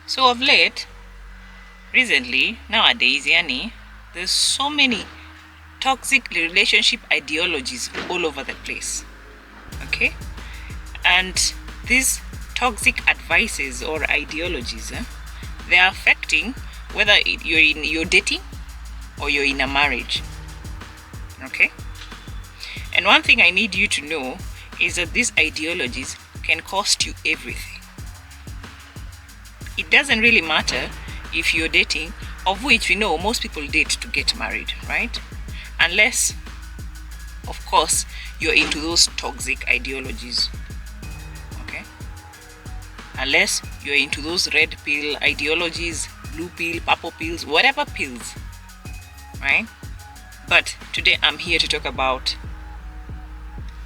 So of late, recently, nowadays, yani, there's so many toxic relationship ideologies all over the place. Okay? And these toxic advices or ideologies, they are affecting whether you're dating or you're in a marriage. Okay? And one thing I need you to know is that these ideologies can cost you everything. It doesn't really matter if you're dating, of which we know most people date to get married, right? Unless, of course, you're into those toxic ideologies. Okay? Unless you're into those red pill ideologies, blue pill, purple pills, whatever pills, right? But today I'm here to talk about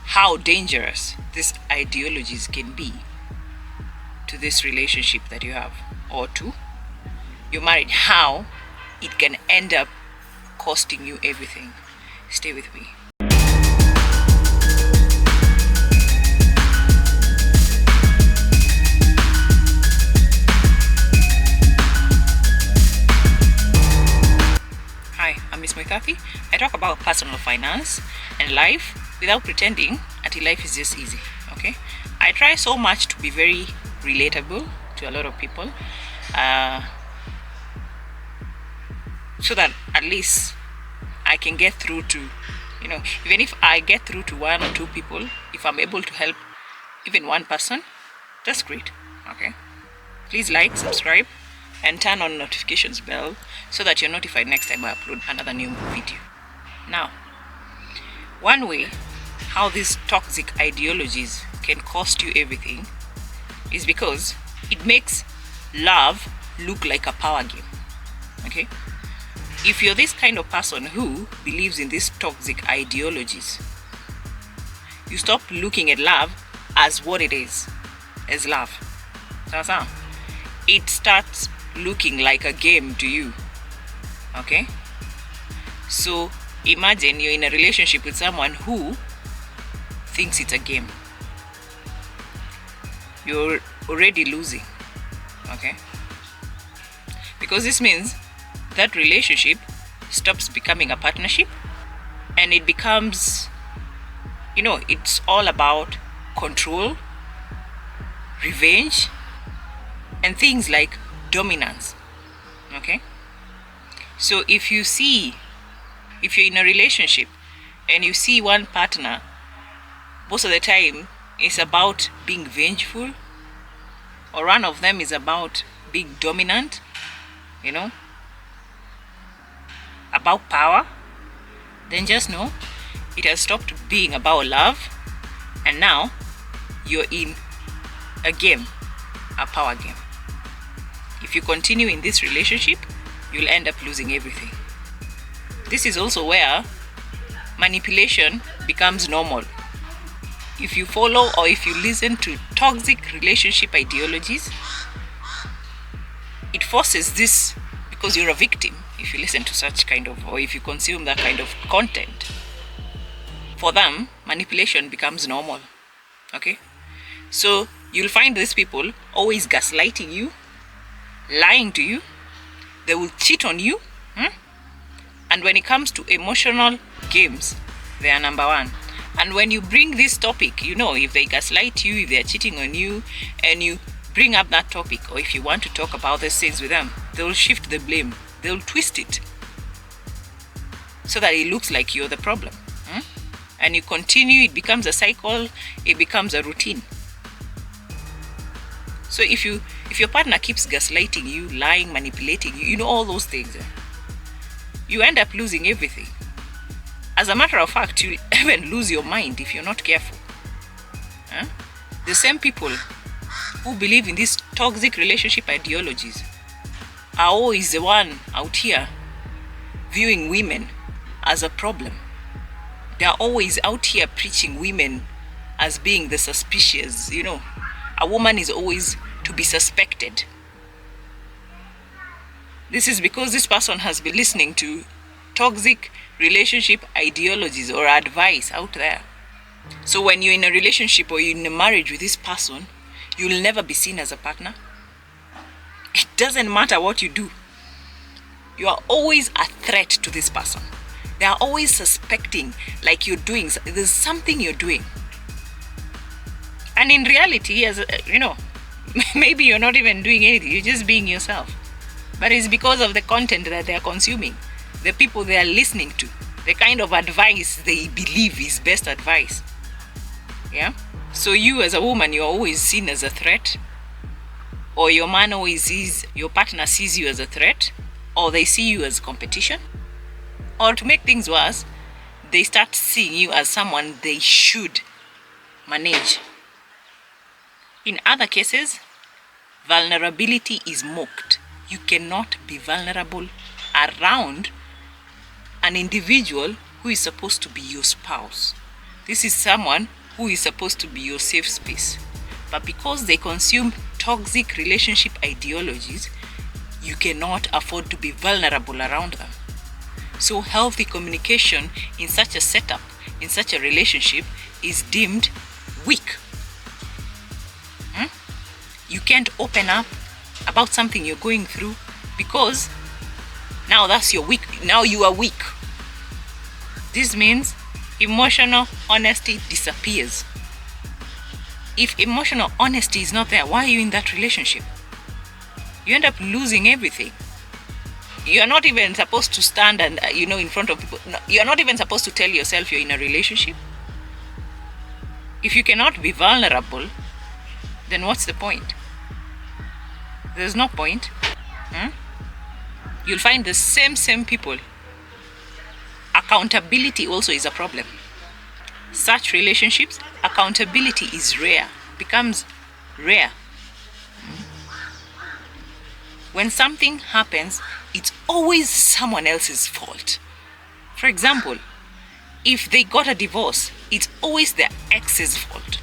how dangerous these ideologies can be to this relationship that you have, or to you're married, how it can end up costing you everything. Stay with me. Hi, I'm Miss Moikafi. I talk about personal finance and life without pretending until life is just easy. Okay? I try so much to be very relatable to a lot of people, so that at least I can get through to, even if I get through to one or two people, if I'm able to help even one person, that's great. Okay? Please like, subscribe, and turn on notifications bell so that you're notified next time I upload another new video. Now, one way how these toxic ideologies can cost you everything is because it makes love look like a power game. Okay? If you're this kind of person who believes in these toxic ideologies, you stop looking at love as what it is, as love. It starts looking like a game to you. Okay? So imagine you're in a relationship with someone who thinks it's a game. You're already losing. Okay? Because this means that relationship stops becoming a partnership and it becomes, it's all about control, revenge, and things like dominance. Okay? So if you're in a relationship and you see one partner, most of the time it's about being vengeful, or one of them is about being dominant, about power, then just know it has stopped being about love, and now you're in a game, a power game. If you continue in this relationship, you'll end up losing everything. This is also where manipulation becomes normal. If you follow or if you listen to toxic relationship ideologies, it forces this, because you're a victim if you listen to such kind of, or if you consume that kind of content. For them, manipulation becomes normal. Okay? So you'll find these people always gaslighting you, lying to you. They will cheat on you. And when it comes to emotional games, they are number one. And when you bring this topic, if they gaslight you, if they are cheating on you, and you bring up that topic, or if you want to talk about these things with them, they'll shift the blame. They'll twist it so that it looks like you're the problem. And you continue, it becomes a cycle, it becomes a routine. So if your partner keeps gaslighting you, lying, manipulating you, all those things, you end up losing everything. As a matter of fact, you'll even lose your mind if you're not careful. The same people who believe in these toxic relationship ideologies are always the one out here viewing women as a problem. They are always out here preaching women as being the suspicious. A woman is always to be suspected. This is because this person has been listening to toxic relationship ideologies or advice out there. So when you're in a relationship or you're in a marriage with this person, you'll never be seen as a partner. doesn't matter what you do, you are always a threat to this person. They are always suspecting, like you're doing, there's something you're doing. And in reality, as maybe you're not even doing anything, you're just being yourself. But it's because of the content that they are consuming, the people they are listening to, the kind of advice they believe is best advice. Yeah? So you as a woman, you're always seen as a threat, or your man always sees, your partner sees you as a threat, or they see you as competition, or to make things worse, they start seeing you as someone they should manage. In other cases, vulnerability is mocked. You cannot be vulnerable around an individual who is supposed to be your spouse. This is someone who is supposed to be your safe space. But because they consume toxic relationship ideologies, you cannot afford to be vulnerable around them. So healthy communication in such a setup, in such a relationship, is deemed weak. You can't open up about something you're going through because now that's your weak. Now you are weak. This means emotional honesty disappears. If emotional honesty is not there, why are you in that relationship? You end up losing everything. You are not even supposed to stand and in front of people. No, you are not even supposed to tell yourself you're in a relationship. If you cannot be vulnerable, then what's the point? There's no point. You'll find the same people. Accountability also is a problem. Such relationships, accountability is rare, becomes rare. When something happens, it's always someone else's fault. For example, if they got a divorce, it's always their ex's fault.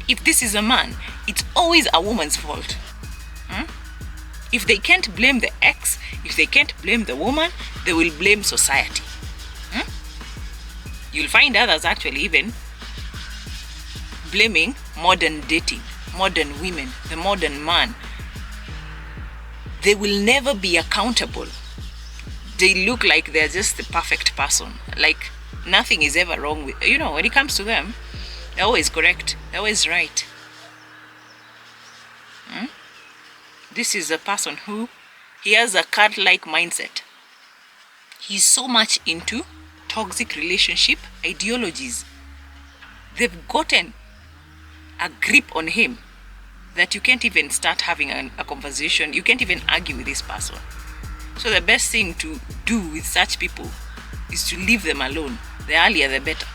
If this is a man, it's always a woman's fault. If they can't blame the ex, if they can't blame the woman, they will blame society. You'll find others actually even blaming modern dating, modern women, the modern man. They will never be accountable. They look like they're just the perfect person. Like nothing is ever wrong with, when it comes to them, they're always correct. They're always right. This is a person who, he has a cult-like mindset. He's so much into toxic relationship ideologies. They've gotten a grip on him that you can't even start having a conversation. You can't even argue with this person. So the best thing to do with such people is to leave them alone. The earlier the better.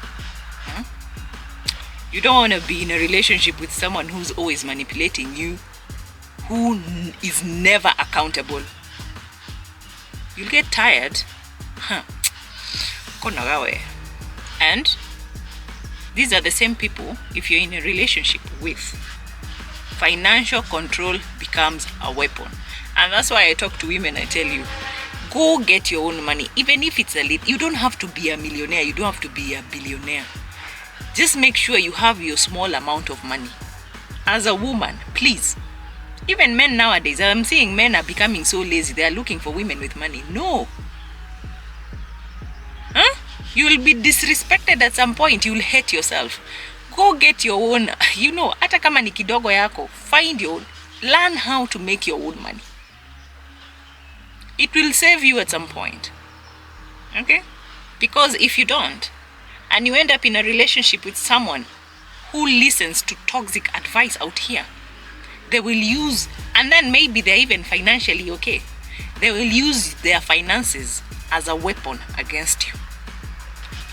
You don't want to be in a relationship with someone who's always manipulating you, who is never accountable. You'll get tired. And these are the same people, if you're in a relationship with, financial control becomes a weapon. And that's why I talk to women, I tell you, go get your own money. Even if it's a little, you don't have to be a millionaire, you don't have to be a billionaire. Just make sure you have your small amount of money. As a woman, please. Even men nowadays, I'm seeing men are becoming so lazy, they are looking for women with money. No. You will be disrespected at some point. You will hate yourself. Go get your own, hata kama ni kidogo yako, find your own. Learn how to make your own money. It will save you at some point. Okay? Because if you don't, and you end up in a relationship with someone who listens to toxic advice out here, they will use, and then maybe they're even financially okay, they will use their finances as a weapon against you.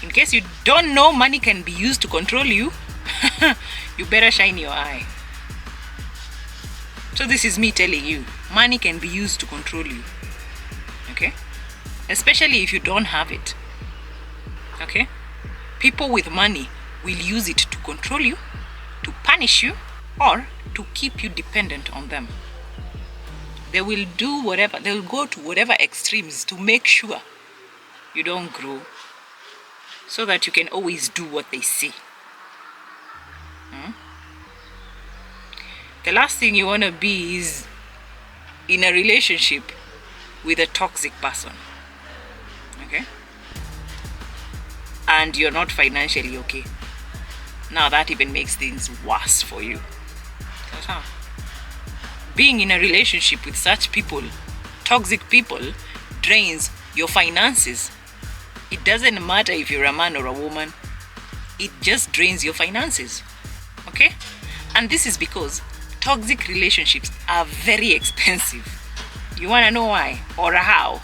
In case you don't know money can be used to control you, you better shine your eye. So this is me telling you, money can be used to control you. Okay? Especially if you don't have it. Okay? People with money will use it to control you, to punish you, or to keep you dependent on them. They will do whatever, they will go to whatever extremes to make sure you don't grow, so that you can always do what they say. The last thing you want to be is in a relationship with a toxic person, okay, and you're not financially okay, now that even makes things worse for you. That's how. Being in a relationship with such people, toxic people, drains your finances. It doesn't matter if you're a man or a woman, it just drains your finances, okay? And this is because toxic relationships are very expensive. You want to know why or how?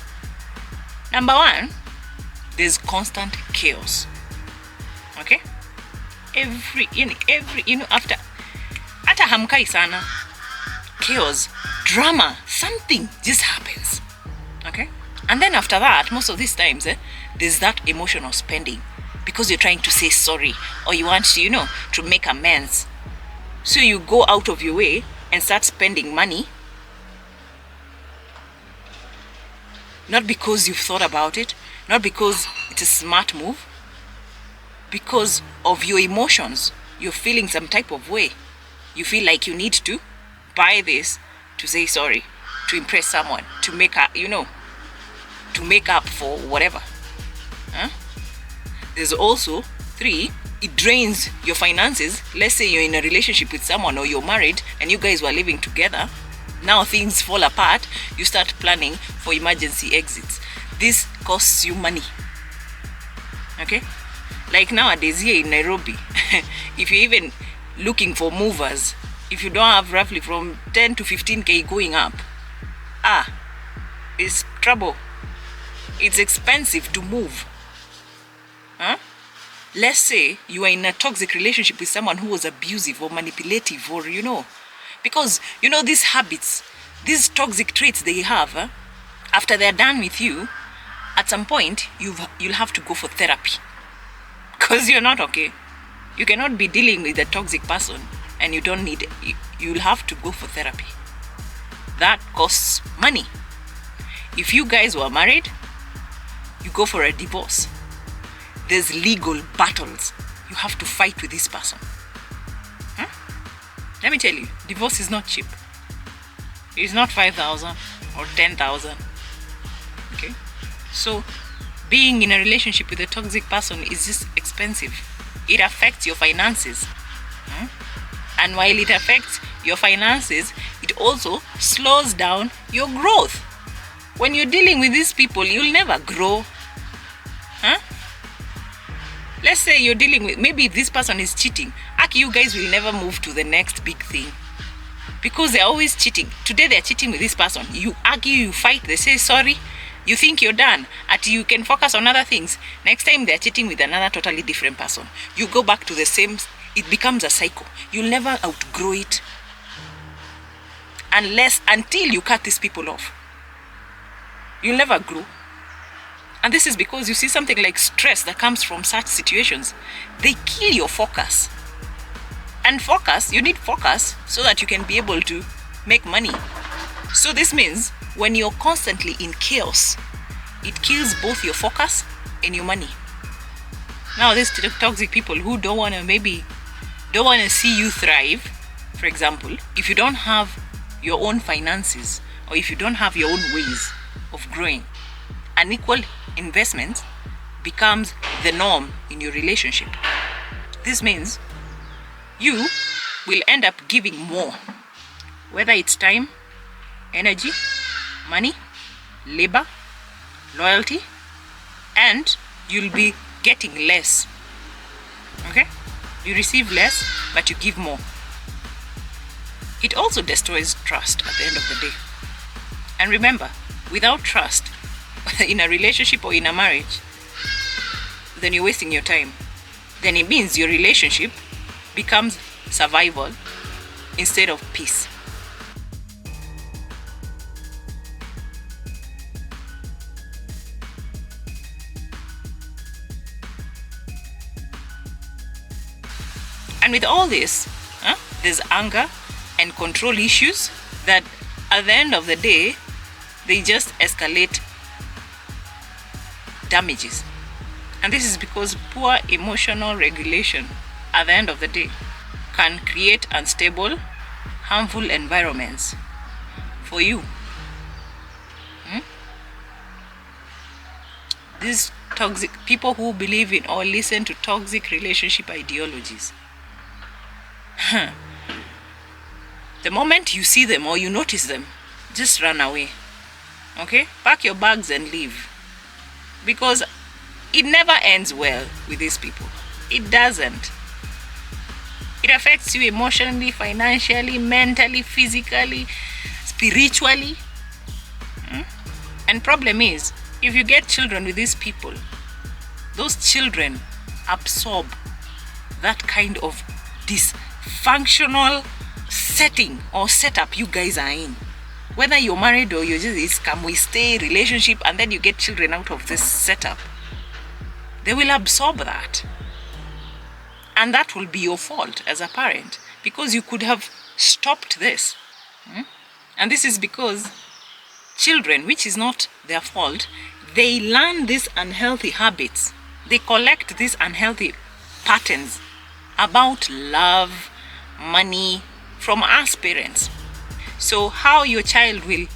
Number one, there's constant chaos, okay? After hamkai sana, chaos, drama, something just happens, okay? And then after that, most of these times, there's that emotional spending because you're trying to say sorry or you want to, to make amends. So you go out of your way and start spending money, not because you've thought about it, not because it's a smart move, because of your emotions. You're feeling some type of way. You feel like you need to buy this to say sorry, to impress someone, to make to make up for whatever. There's also 3, it drains your finances. Let's say you're in a relationship with someone or you're married and you guys were living together. Now things fall apart. You start planning for emergency exits. This costs you money, okay? Like nowadays here in Nairobi, if you're even looking for movers, if you don't have roughly from 10 to 15k going up, it's trouble. It's expensive to move. Let's say you are in a toxic relationship with someone who was abusive or manipulative, or because these habits, these toxic traits they have, after they're done with you, at some point you'll have to go for therapy because you're not okay. You cannot be dealing with a toxic person and you don't need it. You'll have to go for therapy. That costs money. If you guys were married, you go for a divorce. There's legal battles. You have to fight with this person. Let me tell you, divorce is not cheap. It's not 5,000 or 10,000. Okay? So, being in a relationship with a toxic person is just expensive. It affects your finances. And while it affects your finances, it also slows down your growth. When you're dealing with these people, you'll never grow. Let's say you're dealing with, maybe this person is cheating. You guys will never move to the next big thing because they're always cheating. Today they're cheating with this person. You argue, you fight, they say sorry. You think you're done. You can focus on other things. Next time they're cheating with another totally different person. You go back to the same. It becomes a cycle. You'll never outgrow it until you cut these people off. You'll never grow. And this is because you see something like stress that comes from such situations. They kill your focus. And you need focus so that you can be able to make money. So this means when you're constantly in chaos, it kills both your focus and your money. Now these toxic people who don't want to see you thrive, for example, if you don't have your own finances or if you don't have your own ways of growing, unequal investment becomes the norm in your relationship. This means you will end up giving more, whether it's time, energy, money, labor, loyalty, and you'll be getting less. Okay? You receive less, but you give more. It also destroys trust at the end of the day. And remember, without trust, in a relationship or in a marriage, then you're wasting your time. Then it means your relationship becomes survival instead of peace. And with all this, there's anger and control issues that at the end of the day, they just escalate damages. And this is because poor emotional regulation at the end of the day can create unstable, harmful environments for you These toxic people who believe in or listen to toxic relationship ideologies. The moment you see them or you notice them, just run away. Okay? Pack your bags and leave. Because it never ends well with these people. It doesn't. It affects you emotionally, financially, mentally, physically, spiritually. And problem is, if you get children with these people, those children absorb that kind of dysfunctional setting or setup you guys are in. Whether you're married or you're just, it's come we stay relationship, and then you get children out of this setup, they will absorb that. And that will be your fault as a parent, because you could have stopped this. And this is because children, which is not their fault, they learn these unhealthy habits. They collect these unhealthy patterns about love, money from us parents. So how your child will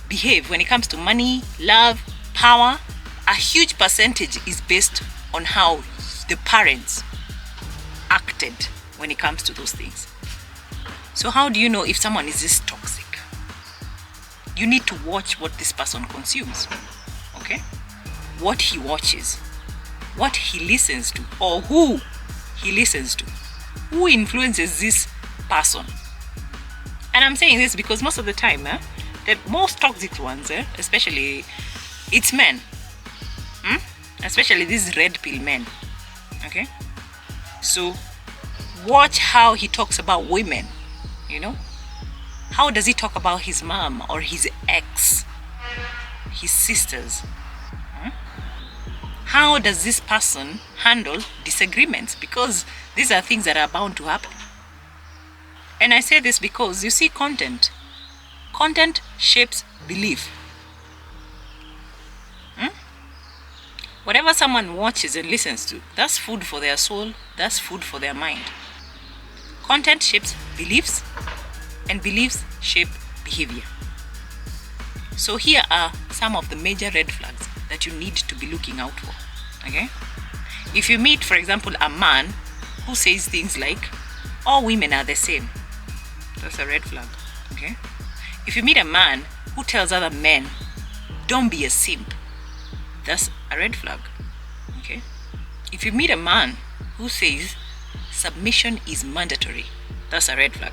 behave when it comes to money, love, power, a huge percentage is based on how the parents acted when it comes to those things. So how do you know if someone is this toxic? You need to watch what this person consumes. Okay? What he watches, what he listens to, or who he listens to. Who influences this person? And I'm saying this because most of the time, the most toxic ones, especially, it's men. Especially these red pill men. Okay? So, watch how he talks about women, you know? How does he talk about his mom or his ex, his sisters? How does this person handle disagreements? Because these are things that are bound to happen. And I say this because, you see, content shapes belief. Whatever someone watches and listens to, that's food for their soul, that's food for their mind. Content shapes beliefs, and beliefs shape behavior. So here are some of the major red flags that you need to be looking out for. Okay? If you meet, for example, a man who says things like, all women are the same, that's a red flag. Okay? If you meet a man who tells other men, don't be a simp, that's a red flag. Okay? If you meet a man who says submission is mandatory, that's a red flag.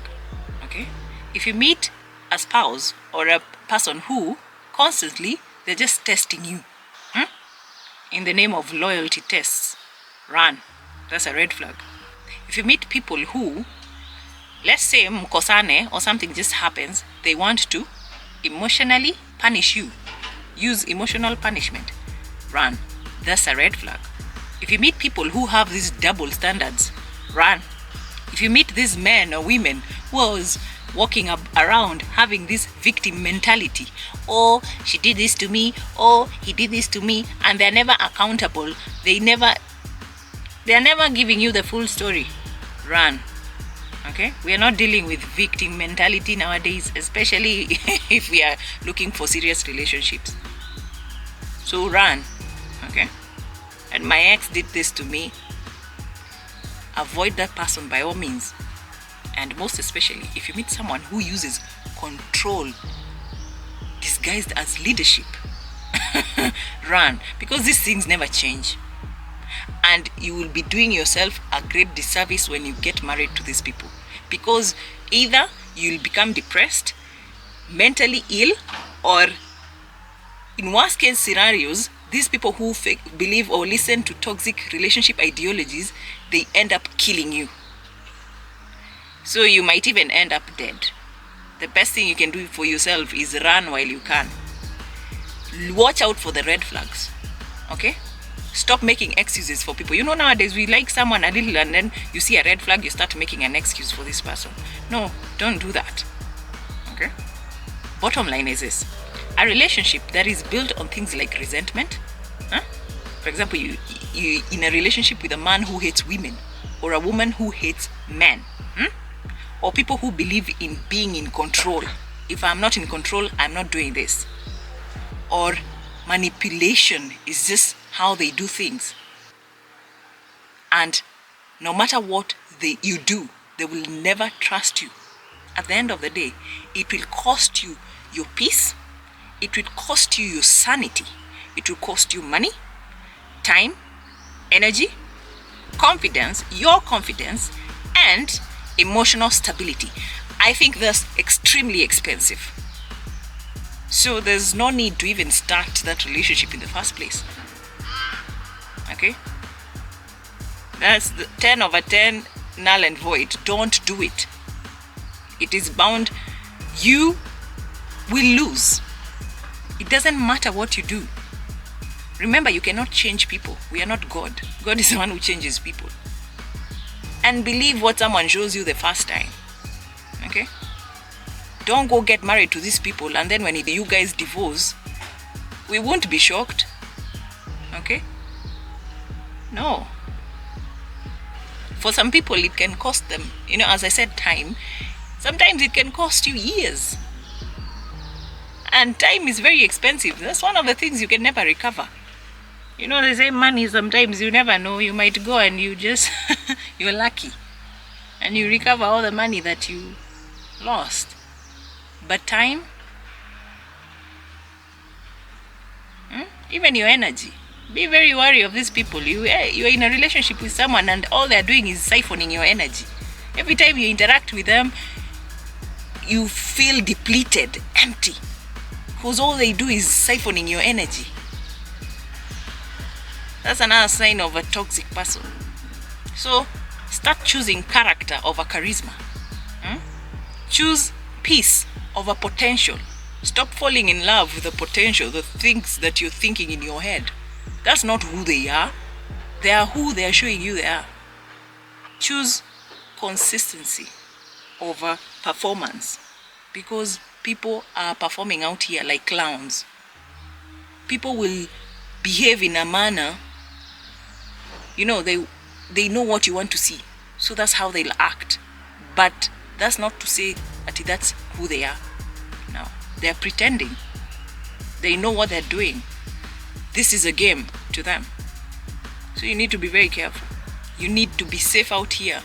Okay? If you meet a spouse or a person who constantly, they're just testing you in the name of loyalty tests, run. That's a red flag. If you meet people who, let's say mkosane or something just happens, they want to emotionally punish you, use emotional punishment, run. That's a red flag. If you meet people who have these double standards, run. If you meet these men or women who are walking around having this victim mentality, oh, she did this to me, oh, he did this to me, and they're never accountable, they're never giving you the full story, run. Okay? We are not dealing with victim mentality nowadays, especially if we are looking for serious relationships. So run. Okay? And my ex did this to me. Avoid that person by all means. And most especially, if you meet someone who uses control disguised as leadership, run. Because these things never change. And you will be doing yourself a great disservice when you get married to these people. Because either you'll become depressed, mentally ill, or in worst case scenarios, these people who believe or listen to toxic relationship ideologies, they end up killing you. So you might even end up dead. The best thing you can do for yourself is run while you can. Watch out for the red flags. Okay? Stop making excuses for people. You know, nowadays we like someone a little and then you see a red flag, you start making an excuse for this person. No, don't do that. Okay? Bottom line is this. A relationship that is built on things like resentment. For example, you in a relationship with a man who hates women, or a woman who hates men. Or people who believe in being in control. If I'm not in control, I'm not doing this. Or manipulation is just how they do things. And no matter what you do, they will never trust you. At the end of the day, it will cost you your peace, it will cost you your sanity, it will cost you money, time, energy, confidence, your confidence, and emotional stability. I think that's extremely expensive. So there's no need to even start that relationship in the first place. Okay? That's the 10 over 10, null and void. Don't do it. It is bound. You will lose. It doesn't matter what you do. Remember, you cannot change people. We are not God. God is the one who changes people. And believe what someone shows you the first time. Okay? Don't go get married to these people and then when you guys divorce, we won't be shocked. Okay? No. For some people, it can cost them, as I said, time. Sometimes it can cost you years. And time is very expensive. That's one of the things you can never recover. They say money, sometimes you never know. You might go and you just, you're lucky. And you recover all the money that you lost. But time, even your energy. Be very wary of these people. You're in a relationship with someone and all they're doing is siphoning your energy. Every time you interact with them, you feel depleted, empty. Because all they do is siphoning your energy. That's another sign of a toxic person. So, start choosing character over charisma. Choose peace over potential. Stop falling in love with the potential, the things that you're thinking in your head. That's not who they are. They are who they are showing you they are. Choose consistency over performance. Because people are performing out here like clowns. People will behave in a manner, they know what you want to see. So that's how they'll act. But that's not to say that that's who they are. No, they're pretending. They know what they're doing. This is a game to them. So you need to be very careful. You need to be safe out here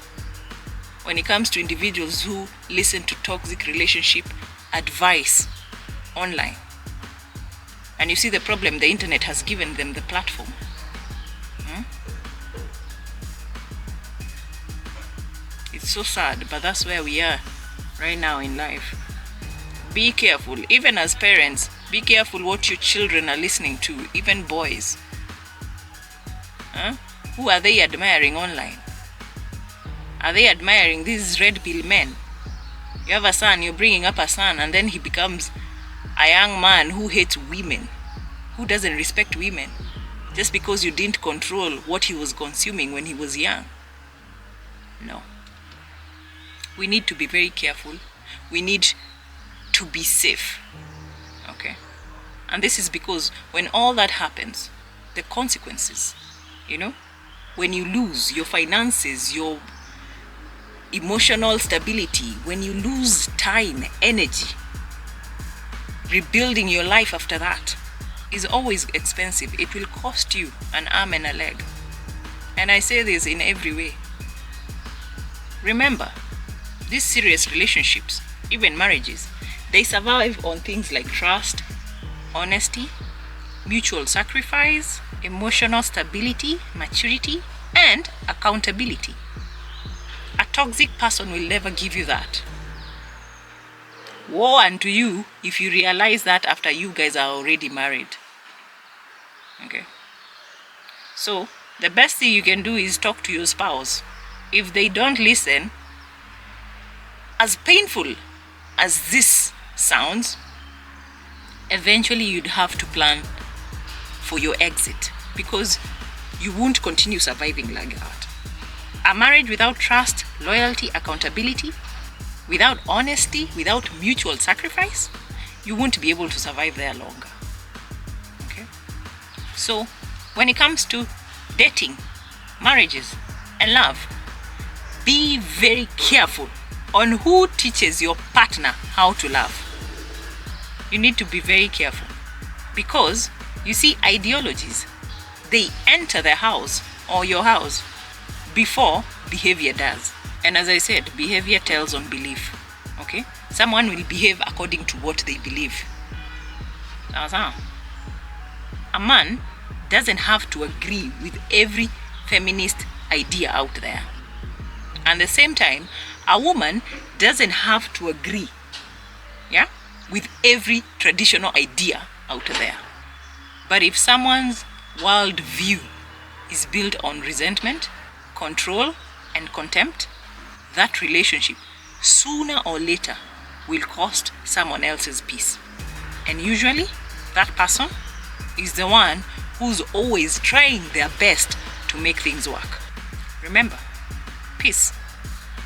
when it comes to individuals who listen to toxic relationship advice online. And you see the problem, the internet has given them the platform. It's so sad, but that's where we are right now in life. Be careful, even as parents, be careful what your children are listening to, even boys. Who are they admiring online? Are they admiring these red pill men? You have a son, you're bringing up a son, and then he becomes a young man who hates women, who doesn't respect women, just because you didn't control what he was consuming when he was young. No. We need to be very careful. We need to be safe. Okay? And this is because when all that happens, the consequences, when you lose your finances, your emotional stability, when you lose time, energy, rebuilding your life after that is always expensive. It will cost you an arm and a leg. And I say this in every way. Remember, these serious relationships, even marriages, they survive on things like trust, honesty, mutual sacrifice, emotional stability, maturity, and accountability. A toxic person will never give you that. Woe unto you if you realize that after you guys are already married. Okay? So, the best thing you can do is talk to your spouse. If they don't listen, as painful as this sounds, eventually you'd have to plan for your exit because you won't continue surviving like that. A marriage without trust, loyalty, accountability, without honesty, without mutual sacrifice, you won't be able to survive there longer. Okay? So, when it comes to dating, marriages, and love, be very careful on who teaches your partner how to love. You need to be very careful because you see ideologies, they enter the house or your house before behavior does. And as I said, behavior tells on belief. Okay? Someone will behave according to what they believe. A man doesn't have to agree with every feminist idea out there. And at the same time, a woman doesn't have to agree, with every traditional idea out there. But if someone's world view is built on resentment, control, and contempt, that relationship, sooner or later, will cost someone else's peace. And usually, that person is the one who's always trying their best to make things work. Remember, peace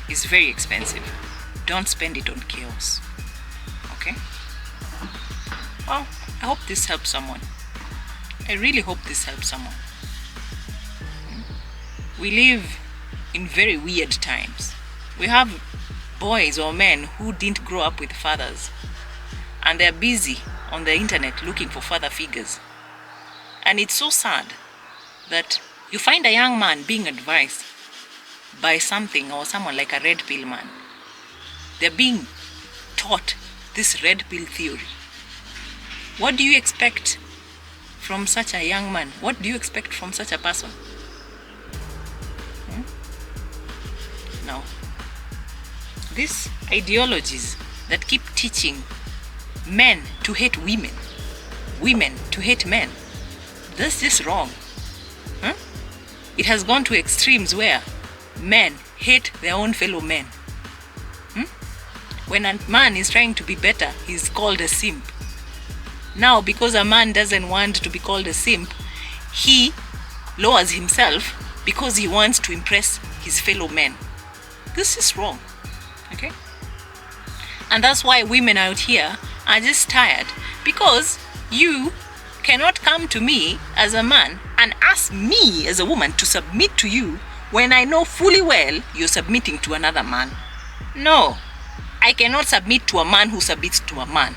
is very expensive. Don't spend it on chaos. Okay? Well, I hope this helps someone. I really hope this helps someone. We live in very weird times. We have boys or men who didn't grow up with fathers, and they're busy on the internet looking for father figures. And it's so sad that you find a young man being advised by something or someone like a red pill man. They're being taught this red pill theory. What do you expect from such a young man? What do you expect from such a person? Now, these ideologies that keep teaching men to hate women, women to hate men, this is wrong. It has gone to extremes where men hate their own fellow men. When a man is trying to be better, he's called a simp. Now, because a man doesn't want to be called a simp, he lowers himself because he wants to impress his fellow men. This is wrong. Okay? And that's why women out here are just tired, because you cannot come to me as a man and ask me as a woman to submit to you when I know fully well you're submitting to another man. No, I cannot submit to a man who submits to a man.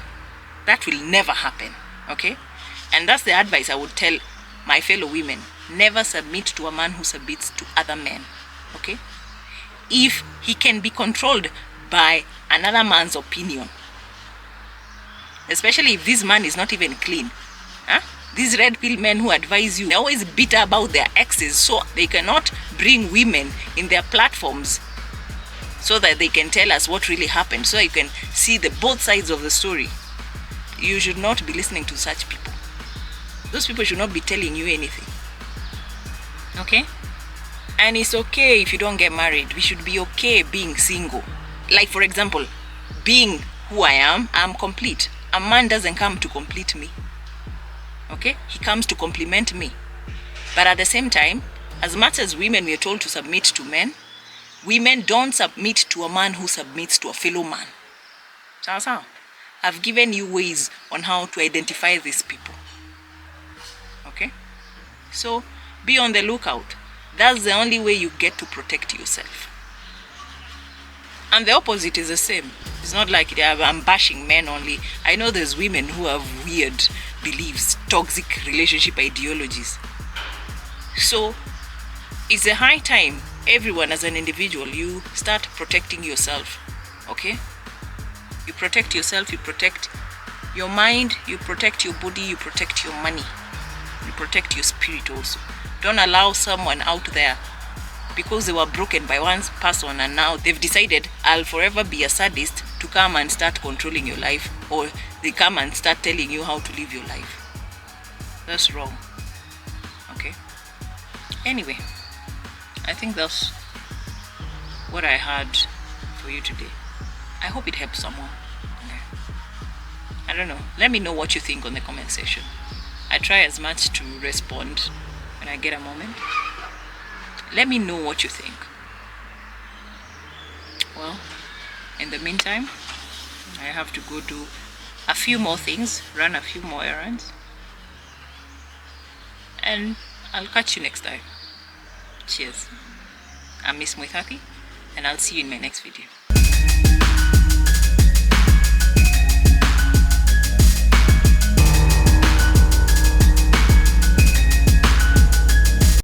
That will never happen. Okay? And that's the advice I would tell my fellow women. Never submit to a man who submits to other men. Okay? If he can be controlled by another man's opinion, especially if this man is not even clean. These red pill men who advise you, they're always bitter about their exes, so they cannot bring women in their platforms so that they can tell us what really happened, so you can see the both sides of the story. You should not be listening to such people. Those people should not be telling you anything. Okay? And it's okay if you don't get married. We should be okay being single. Like, for example, being who I am, I'm complete. A man doesn't come to complete me. Okay? He comes to complement me. But at the same time, as much as women we are told to submit to men, women don't submit to a man who submits to a fellow man. So, I've given you ways on how to identify these people. Okay? So, be on the lookout. That's the only way you get to protect yourself. And the opposite is the same. It's not like I'm bashing men only. I know there's women who have weird beliefs, toxic relationship ideologies. So, it's a high time, everyone as an individual, you start protecting yourself. Okay? You protect yourself, you protect your mind, you protect your body, you protect your money. You protect your spirit also. Don't allow someone out there, because they were broken by one person and now they've decided I'll forever be a sadist, to come and start controlling your life, or they come and start telling you how to live your life. That's wrong. Okay? Anyway, I think that's what I had for you today. I hope it helps someone. Okay. I don't know. Let me know what you think on the comment section. I try as much to respond when I get a moment. Let me know what you think. Well, in the meantime, I have to go do a few more things, run a few more errands, and I'll catch you next time. Cheers. I'm Miss Muithati, and I'll see you in my next video.